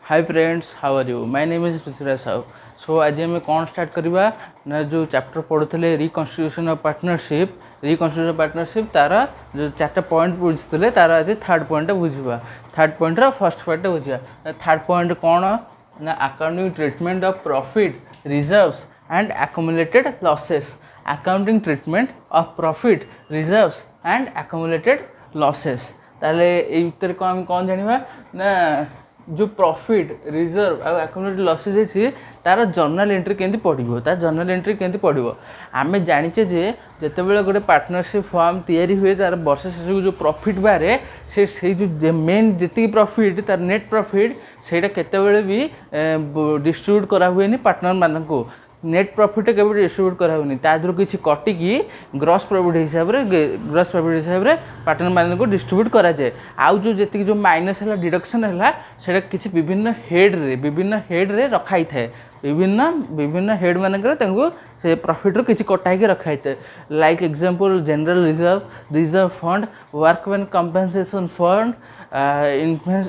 Hi friends, how are you? My name is Prithviraj Sahu. So आज आम कौन स्टार्ट करवा ना जो चैप्टर पढ़ुले रिकन्स्टिट्यूशन ऑफ पार्टनरशिप तार जो 4टा पॉइंट बुझते तार आज थर्ड पॉइंट बुझा। थर्ड पॉइंट फर्स्ट पॉइंट बुझा। थर्ड पॉइंट कौन ना accounting treatment of profit reserves and accumulated losses. Accounting treatment of profit reserves and accumulated losses. ताले ए भीतर कौन जानिबा ना जो प्रॉफिट रिजर्व और एक्युमुलेटेड लॉसेस है तार जर्नल एंट्री केंती पड़ो। तार जर्नल एंट्री केंती पड़ो आम जाचे जे जितेबाला गोटे पार्टनरशिप फर्म तैयारी हुए तार वर्ष शेष जो प्रॉफिट बारे से जो मेन जी प्रॉफिट तार नेट प्रॉफिट सेटा केतेबेले भी डिस्ट्रीब्यूट करा हुए पार्टनर मानक। नेट प्रॉफिट के डिस्ट्रीब्यूट कराऊनी तादर किसी कटिकी ग्रॉस प्रॉफिट हिसाब से पार्टनर मान को डिस्ट्रीब्यूट करा जाए। आउ जो जी जो माइनस है डिडक्शन है से किसी विभिन्न हेड रे रखाई थाए। विभिन्न हेड मानक से प्रॉफिट रो किसी कटाई रखाई थाए। Like example general reserve fund, workman compensation fund,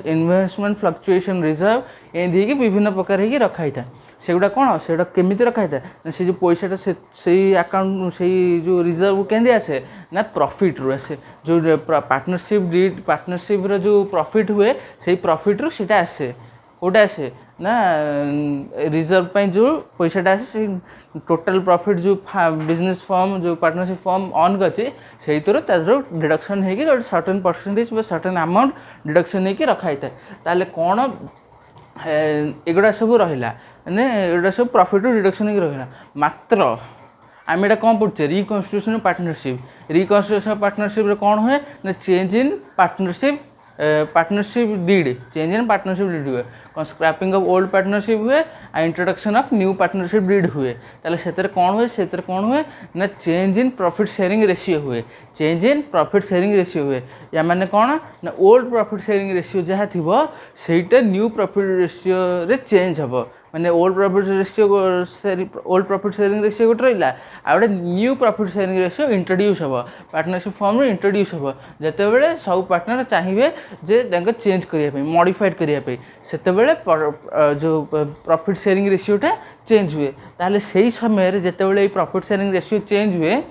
investment fluctuation reserve एमती विभिन्न प्रकार ही रखाई था। सेगुड़ा कौन से केमी रखाई था से जो पैसाटा से अकाउंट से जो रिजर्व केंदे आसे ना प्रॉफिट रू आसे। जो पार्टनरशिप रो जो प्रॉफिट हुए से प्रॉफिट रू सीटा आसे कोटा आसे ना रिजर्व पे जो पैसाटा आसे टोटल प्रॉफिट जो बिजनेस फर्म जो पार्टनरशिप फर्म ऑन करछे सेही तरह डिडक्शन है कि certain percentage certain amount deduction है कि रखाई था। ताले कौन एगुड़ा सब रहा मैंने एटा सब प्रॉफिट डिडक्शन हो रहा। मात्र आम एटा कौन पढ़े रिकन्स्टिट्यूशन ऑफ पार्टनरशिप कौन हुए ना चेंज इन पार्टनरशिप डीड हुए। कौन स्क्रैपिंग ऑफ ओल्ड पार्टनरशिप हुए आ introduction of new partnership deed हुए। ताले सेतर कौन हुए ना change in profit sharing ratio हुए। या माने कौन ना ओल्ड प्रॉफिट शेयरिंग रेशियो जहाँ थी सेटा न्यू प्रॉफिट रेशियो रे चेंज हम। मैंने ओल्ड प्रॉफिट शेयरिंग रेशियो गोटे रहा आ गए new profit sharing ratio introduce हम पार्टनरशिप फर्म में इंट्रोड्यूस हम जिते सब पार्टनर चाहिए जे चेंज करने मॉडिफाइड करने से जो प्रॉफिट शेयरिंग रेशियोटा चेंज हुए। ताहले सही समय जिते प्रॉफिट शेयरिंग रेशियो चेंज हुए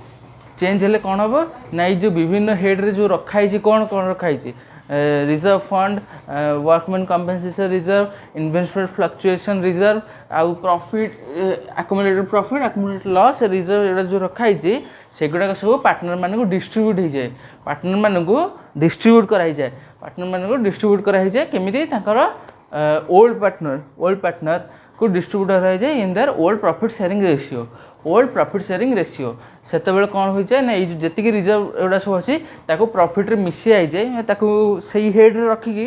चेंज हेले कौन हम ना जो विभिन्न हेड रे जो रखाई कौन रखाई reserve fund, workman compensation reserve, investment fluctuation reserve आउ प्रॉफिट एक्युमुलेटेड लॉस रिजर्व एटा जो रखाई सेगुड़ा सब पार्टनर मान को डिस्ट्रीब्यूट हो जाए। पार्टनर मान को डिस्ट्रीब्यूट कराई जाए केमिति ओल्ड पार्टनर को डिस्ट्रीब्यूट कराई जाए इन दर ओल्ड प्रॉफिट शेयरिंग रेशियो। सेते कौन हो जाए ना ये जी रिजर्व एगुड़ा सब अच्छी प्रॉफिट रे मिसी आई जाए सही हेड रे रखिकी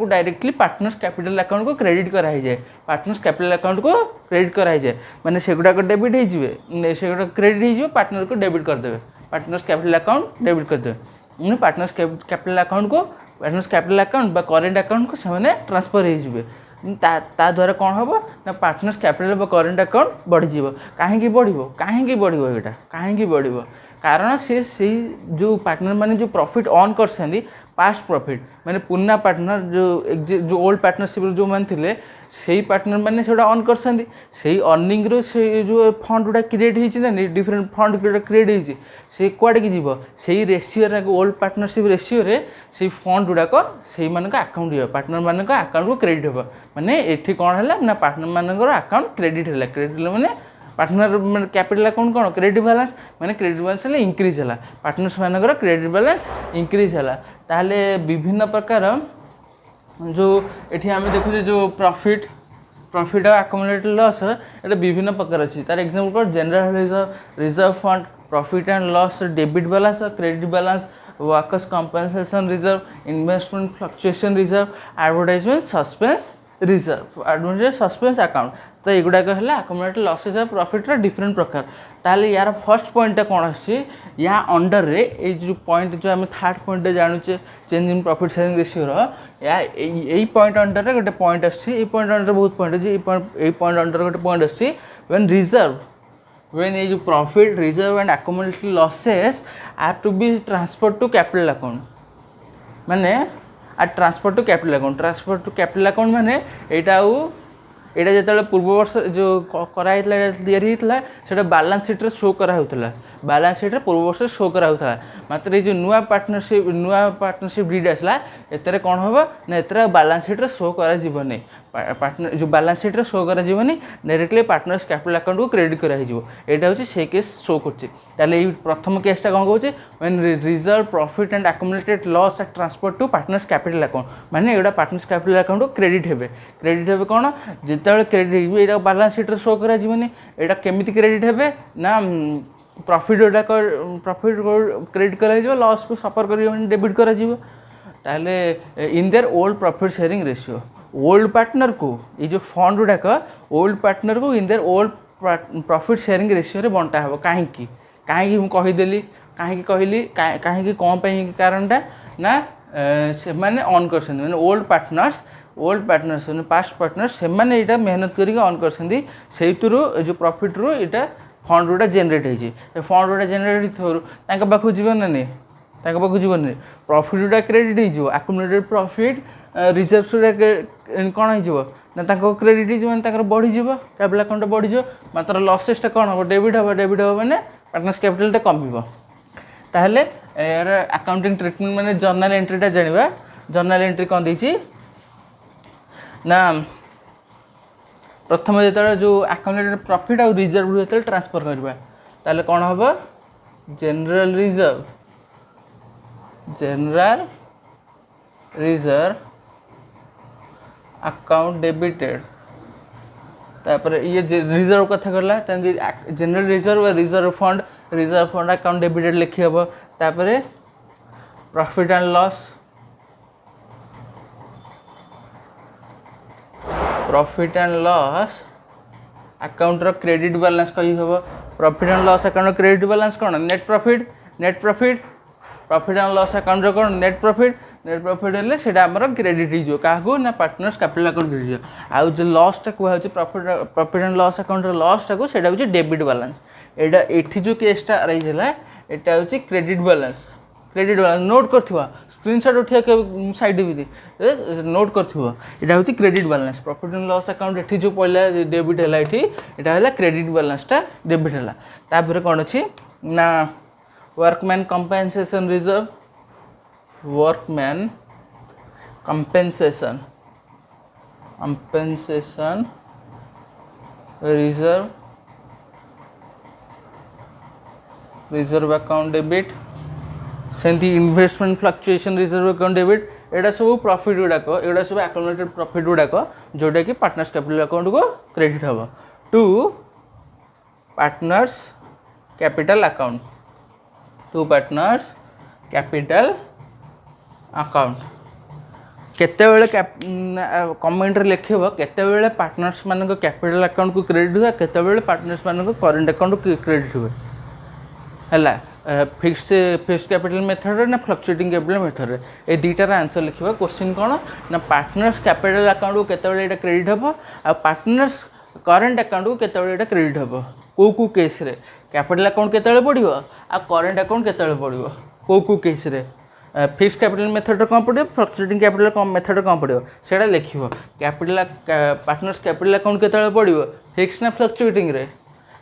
डायरेक्टली पार्टनर्स कैपिटल अकाउंट को क्रेडिट कराई जाए। माने सेगुड़ा को डेबिट हो सेगुड़ा क्रेडिट हो पार्टनर को डेबिट करदे। पार्टनर्स कैपिटल अकाउंट डेबिट करदे। पार्टनर्स कैपिटल अकाउंट बा करेंट अकाउंट को से ट्रांसफर हो ता द्वारा कौन हम ना पार्टनर्स कैपिटल करेंट अकाउंट बढ़ी। कहीं बढ़ कारण से जो पार्टनर माने जो प्रॉफिट ऑन कर पास्ट प्रॉफिट माने पुराना पार्टनर जो ओल्ड पार्टनरशिप जो मान थे से पार्टनर मैंने से ऑन कर अर्निंग रो से जो फंड गुड़ा क्रिएट होना डिफरेंट फंड गुड़ा क्रिएट हो कुआड़े की जीव से रेशियो ओल्ड पार्टनरशिप रेशियो रे से फंड गुड़ाक से अकाउंट हो पार्टनर मान अकाउंट को क्रेडिट हो। माने एठी कौन है ना पार्टनर मान अकाउंट क्रेडिट है माने पार्टनर मैंने कैपिटल अकाउंट कौन क्रेडिट बैलेंस माने क्रेडिट बैलेंस इंक्रीज है पार्टनर्स मान क्रेडिट बैलेंस इंक्रीज है। ताहले विभिन्न प्रकार जो ये आम देखुचे जो प्रॉफिट और एक्युमुलेटेड लॉस ये विभिन्न प्रकार अच्छी तार एग्जांपल कौन general reserve fund, profit and loss debit balance credit balance, workers compensation reserve, investment fluctuation reserve, advertisement suspense account. तो युड़ाक है एक्युमुलेटेड लॉसेस और प्रॉफिट डिफरेंट प्रकार। ताहले यार फर्स्ट पॉइंट कौन आछे या अंडर रे ए जो पॉइंट जो आम थर्ड पॉइंट जानुचे change in profit sharing ratio या यही पॉइंट अंडर रे गोटे पॉइंट आछे। पॉइंट अंडर बहुत पॉइंट अच्छे पॉइंट अंडर गोटे पॉइंट आछे when ये जो profit reserve and accumulated losses are to be transfer to capital account. माने एट ट्रांसफर टू कैपिटल अकाउंट माने एटा एटा जो पूर्व वर्ष जो कराई या बैलेंस शीट रे शो कराला बैलेंस शीट रे पूर्व वर्ष शो कराला मात्र ये जो नुआ पार्टनरशिप डीड आसला एतरे कौन हम ना एतरे बैलेंस शीट रे शो करा जीवनी पार्टनर जो बैलेंस शीट रे शो करा जीवनी डायरेक्टली पार्टनर्स कैपिटल अकाउंट को क्रेडिट करा हिजो एटा होची से केस शो करछि ताले ई प्रथम केसटा कोन कहूछि when reserve profit and accumulated loss एट transfer to partners capital account माने एडा पार्टनर्स कैपिटल अकाउंट को क्रेडिट हेबे कोन जेतेबेले क्रेडिट एटा बैलेंस शीट रे शो करा जीवनी एटा केमिति क्रेडिट हेबे ना प्रॉफिट को क्रेडिट करा जिवो लॉस को सफर करियो डेबिट करा जिवो ताले in their old profit sharing ratio old partner को ये जो फंड गुड़ाक ओल्ड पार्टनर को in their old profit sharing ratio रे बंटा हबो कहीं मु कहीदेली कहीं कहली कहीं कौन कारणटा ना से माने ऑन कर माने ओल्ड पार्टनर्स माने पास्ट पार्टनर्स से माने एटा मेहनत करके ऑन कर सेइतुरु जो प्रॉफिट रो एटा फंड गुड़ा जेनरेट होइछि फंड गुड़ा जेनरेट थोरु तांका पाखु जीवन नहीं तांका पाखु जीवन नहीं प्रॉफिट गुड़ा क्रेडिट हो एक्युमुलेटेड प्रॉफिट रिजर्व गुड़ा कौन हो ना तांको क्रेडिट हो बढ़ी कैपिटल अकाउंट बढ़ी मात्र लॉसेस कौन हम डेबिट हम मैंने पार्टनर्स कैपिटल कम ताहले यार अकाउंटिंग ट्रीटमेंट माने जर्नल एंट्रीटा जानिबा जर्नल एंट्री कौन देछि ना प्रथम जो जो एक्युमुलेटेड प्रॉफिट और रिजर्व जो ट्रांसफर करबा ताले कौन हम जनरल रिजर्व अकाउंट डेबिटेड तापर ये रिजर्व कथा करला जनरल रिजर्व और रिजर्व फंड अकाउंट डेबिटेड लिखी हम तापर प्रॉफिट एंड लॉस अकाउंट रो क्रेडिट बैलेंस कही हम profit and loss account credit balance कौन net profit profit and loss account रो कौन नेट प्रॉफिट हेल्ले सेटा हमर क्रेडिट हो क्या ना पार्टनर्स कैपिटल अकाउंट क्रेडिट आउ जो लॉसटा कहूँ प्रॉफिट एंड लॉस अकाउंट लॉसटा को सेटा हूँ डेबिट बैलेंस एटा एठी जो केसटा अराइज है एटा हूँ क्रेडिट बैलेंस नोट कर स्क्रीनशॉट उठा साइड भी नोट कर एटा हूँ credit balance profit and loss account एठी जो पड़ला डेबिट है एटा है क्रेडिट बैलेंसटा डेबिट है तापर कौन अच्छी ना workman compensation reserve workman compensation reserve account debit सेंती investment fluctuation reserve account debit एटा सब प्रॉफिट गुड़ाक एटा सब एक्युमुलेटेड प्रॉफिट गुड़ाक जोटा कि पार्टनर्स कैपिटल अकाउंट को क्रेडिट हम टू पार्टनर्स कैपिटल अकाउंट केतेबेले कमेंट रे लिखिब केतेबेले पार्टनर्स मान कैपिटल अकाउंट को क्रेडिट हुए केतेबेले पार्टनर्स मान करेंट अकाउंट को क्रेडिट हुए है फिक्स्ड कैपिटल मेथड ना फ्लक्चुएटिंग कैपिटल मेथड ये दुईटार आंसर लिखा क्वेश्चन कौन ना पार्टनर्स कैपिटल अकाउंट को केतेबेले एटा क्रेडिट हम आ पार्टनर्स करेंट अकाउंट को केतेबेले एटा क्रेडिट हम को केस रे कैपिटल अकाउंट केतेबेले पड़िबो आ करेंट अकाउंट केतेबेले पड़िबो को केस रे फिक्स्ड कैपिटल मेथड कौन पड़ो फ्लक्चुएटिंग कैपिटल मेथड कौन पड़ो से लिख कैपिटल पार्टनर्स कैपिटल अकाउंट केतेबेले पड़िबो फिक्स ना फ्लक्चुएटिंग रे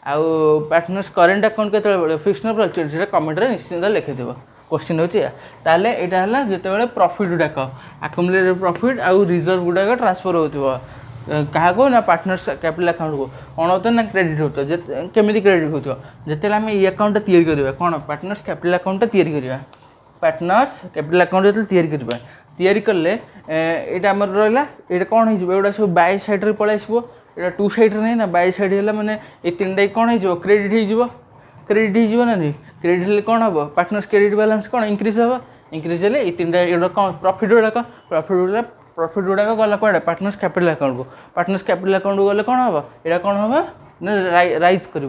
आउ पार्टनर्स करेंट अकाउंट केतेबेले पड़िबो फिक्स ना फ्लक्चुएटिंग से कमेंट रे निश्चित लिखिदेव क्वेश्चन होची ताले एटा हला जेतेबेले प्रॉफिट गुडाक एक्युमुलेटेड प्रॉफिट आउ रिजर्व गुडाक ट्रांसफर होतिबो क्या को ना पार्टनर्स कैपिटल अकाउंट को कौन होता ना क्रेडिट होता केमी क्रेडिट होता जिते आम ये अकाउंट तैयारी करवा कौन पार्टनर्स कैपिटल अकाउंट तैयारी करवा पार्टनर्स कैपिटल अकाउंट जो तैयारी कले यहाँ आम रहा ये कौन होगा सब बाई साइड पलि आसो यहाँ टू साइड नहीं ना बाई साइड है मैंने ये तीन टाइम कौन हो क्रेडिट हो ना नहीं क्रेडिट हेल्ले कौन हम पार्टनर्स क्रेडिट बैलेंस कौन इंक्रीज हम इंक्रीज हेल्ले ये तीन टाइम कौन प्रॉफिट गुड़ाक गला कौन पार्टनर्स कैपिटल अकाउंट को गले कौन हम यहाँ कौन हम ना राइज कर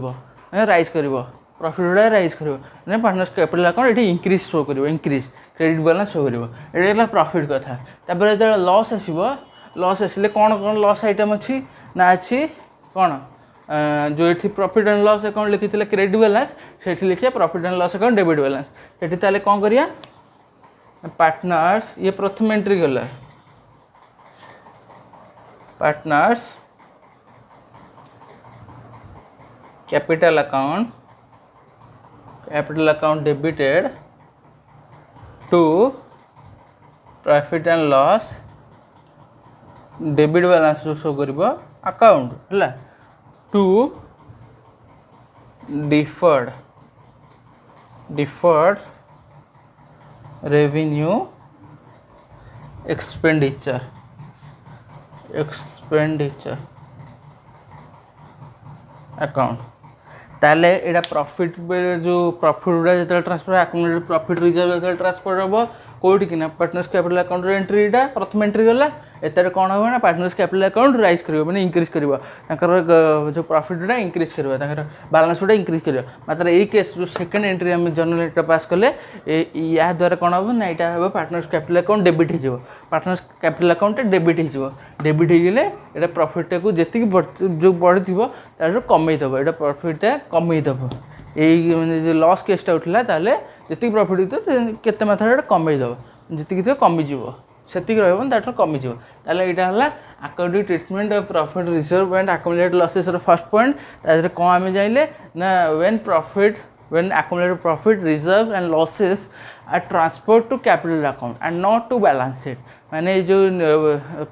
प्रॉफिट गुड़ा राइज कर पार्टनर्स कैपिटल अकाउंट ये इंक्रीज शो कर इंक्रीज क्रेडिट बैलेंस शो कर ये प्रॉफिट कथा तापर जो लॉस आसो लॉस आसिले कौन कौन लॉस आइटम अच्छी ना अच्छी कौन जो ये प्रॉफिट एंड लॉस अकाउंट लिखी क्रेडिट बैलेंस से लिखिए profit and loss account debit balance से कौन करिया पार्टनर्स ये प्रथम एंट्री गला partners capital account debited to profit and loss debit balance जो शो कर अकाउंट है to deferred revenue expenditure account ताले एटा प्रॉफिट जो प्रॉफिट गुड़ा जो ट्रांसफर अकाउंट प्रॉफिट रिजर्व जो ट्रांसफर हम कौटी कि पार्टनर्स कैपिटल अकाउंट एंट्री एटा प्रथम एंट्री गला एतर कौन हम ना पार्टनर्स कैपिटल अकाउंट राइज कर माने इंक्रीज कर जो प्रॉफिट गुड़ा इंक्रीज कर बैलेंस गुड़ा इंक्रीज कर मात्र ये केस जो सेकंड एंट्री आम जर्नल एटा पास कले या द्वारा कौन हम ना यहाँ हम पार्टनर्स कैपिटल अकाउंट डेबिट हो पार्टनर्स कैपिटल अकाउंट डेबिट हो डेबिट होगले ये प्रॉफिट को जी जो बढ़ी तार कमेदब ये प्रॉफिट कमेदब यही मैंने जो लॉस केसटा उठला ताले जी प्रॉफिट केते मात्रा कमेदब जी कमिज से रहा कमिज ताले यहाँ accounting treatment of profit reserve and accumulated losses first point तादे कौन आम जाइले ना when accumulated profit reserve and losses are transferred to capital account and not to balance sheet माने जो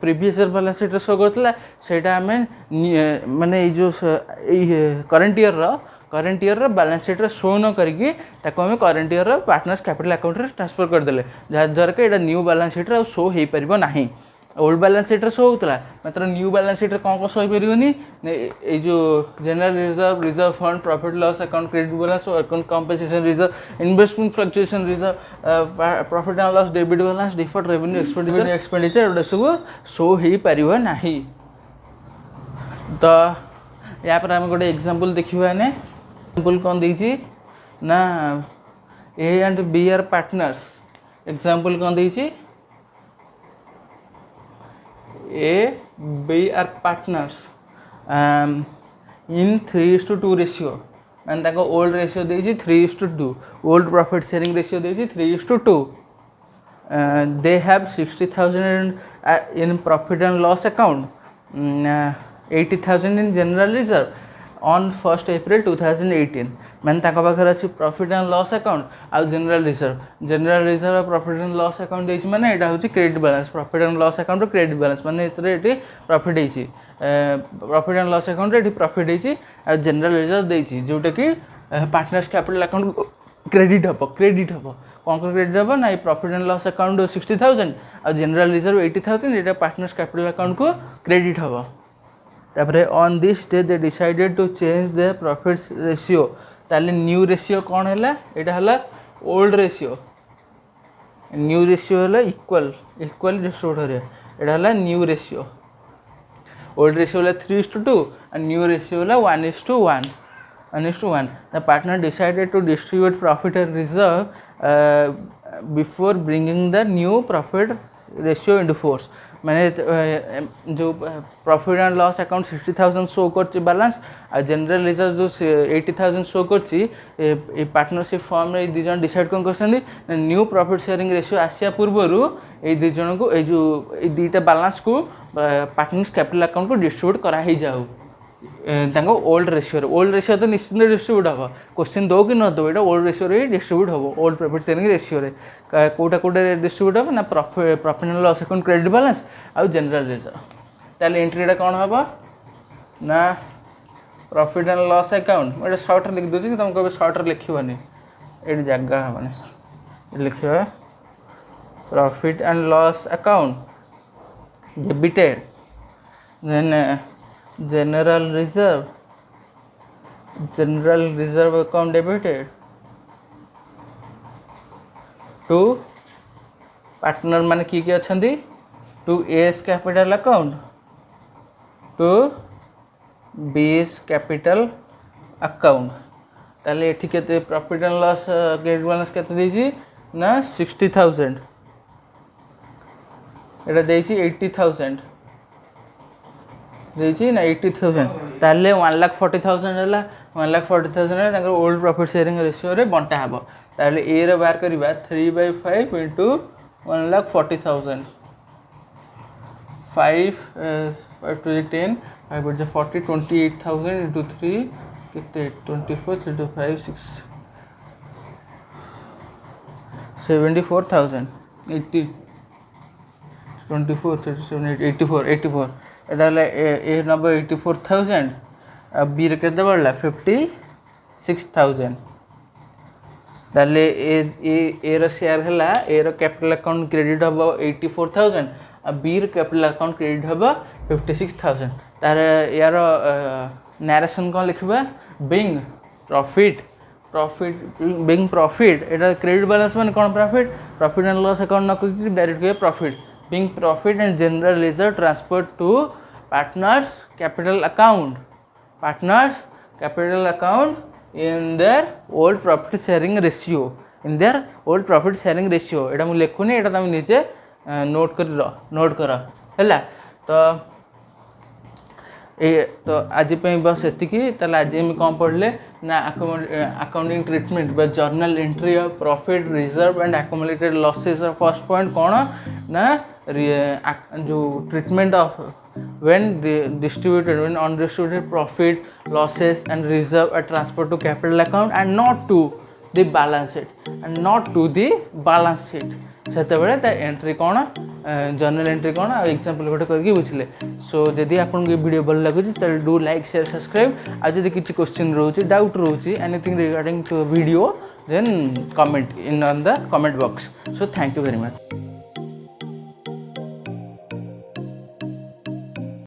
previous year balance sheet show करता सेटा आम माने जो current year balance sheet show न करके आम current year partners capital account रे ट्रांसफर करदे जहाँद्वारा कि यहाँ न्यू बैलेंस शीट शो हो पार ना ओल्ड बैलेंस शीट शो होता मात्र न्यू बैलेंस शीट कौन शो हो पारनी ये जो general reserve fund profit loss account credit balance account compensation reserve investment fluctuation reserve profit and loss debit balance deferred revenue expenditure एटा सब show हो पार ना तो या पर आम गोटे एग्जांपल देखा ने एग्जांपल कौन देछि ना A and B are partners example कौन देछि A, B are partners in 3:2 ratio and ताको old ratio देछि 3:2 old profit sharing ratio देछि 3:2 they have 60,000 in profit and loss account 80,000 in general reserve on 1st April 2018 मैंने ताका पाखर अच्छी profit and loss account आ general reserve profit and loss account देछि माने एटा होछि credit balance profit and loss account रो क्रेडिट बैलेंस माने एतरे एटी प्रॉफिट देछि प्रॉफिट एंड लॉस अकाउंट एटी प्रॉफिट देछि आ जनरल रिजर्व देछि जोटा कि पार्टनर्स कैपिटल अकाउंट क्रेडिट हबो कौन क्रेडिट हबो ना प्रॉफिट एंड लॉस अकाउंट 60,000 आ जनरल रिजर्व 80,000 एटा पार्टनर्स कैपिटल अकाउंट को क्रेडिट हबो तापरे on this day they decided to change the profit ratio ताले न्यू रेशियो कौन है यहाँ है ओल्ड रेशियो न्यू रेशियो है इक्वल डिस्ट्रीब्यूट यहाँ है न्यू रेशियो ओल्ड रेशियो है 3:2 और न्यू रेशियो है 1:1 the partner decided to distribute profit and reserve before bringing the new profit ratio into force मैंने जो profit and loss account 60,000 show कर balance आ जनरल रिजर्व जो 80,000 शो कर partnership form रे दी जन डिसाइड कौन कर न्यू प्रॉफिट शेयरिंग रेशियो आसिया पूर्वर ये दी जन को जो दुईटा बैलेंस को पार्टनर्स कैपिटल अकाउंट को डिस्ट्रीब्यूट कराई जाऊ ओल्ड रेशियो तो निश्चित डिस्ट्रीब्यूट हम क्वेश्चन दो कि न दो ये ओल्ड रेशियो ही डिस्ट्रीब्यूट हम ओल्ड प्रॉफिट शेयरिंग रेशियो कौटा डिस्ट्रीब्यूट हम ना profit and loss account credit balance आउ जनरल रिजर्व ताले एंट्रीटा कौन हम ना प्रॉफिट एंड लॉस अकाउंट मुझे सर्ट लिख दूसरी कि तुमको सर्ट लिखनी ये जगह हमें लिखा profit and loss account debited then general reserve account debited to partner मान किए अच्छी to A's capital account to B's capital account ताले एठी केते profit and loss credit balance केते देछि ना 60,000 एटा देछि 80,000 देछि ना 80,000 ताले 1,40,000 है 1,40,000 ओल्ड प्रॉफिट शेयरिंग रेशियो रे बंटा हबो ताले ए रे बाहर करबा 3/5 * 1,40,000 5 5 to the 10 5 to the 40 28,000 into 3 कितने 24 3 to 5 6 74,000 80 24 37 84 84 एटा ए नंबर 84,000 अब बी रे केते बढ़ला 56,000 ताले ए रो शेयर हला ए रो कैपिटल अकाउंट क्रेडिट हबो 84,000 अब बी रो कैपिटल अकाउंट क्रेडिट हबो 56,000 तार यार नरेशन कोन लिखबा बिंग प्रॉफिट बिंग प्रॉफिट एटा क्रेडिट बैलेंस माने कोन प्रॉफिट एंड लॉस अकाउंट न कि डायरेक्ट के profit being profit and general reserve transfer to partners capital account in their old profit sharing ratio एटा मु लिखुनी एटा तुम निजे नोट कर हैला तो आज बस एतिकी ताले आज हम कौन पढ़ले ना अकाउंटिंग ट्रीटमेंट बा journal entry of profit reserve and accumulated losses first point कौन ना जो treatment of when undistributed profit losses and reserve are transferred to capital account and not to the balance sheet सेतेबेले ता entry कौन journal entry कौन example गोटे करके बुझले सो जदि आपन के वीडियो भल लागुची त डू लाइक शेयर सब्सक्राइब आ जदि किछि क्वेश्चन रहउची डाउट रहउची anything regarding to video then comment in on the comment box so thank you very much.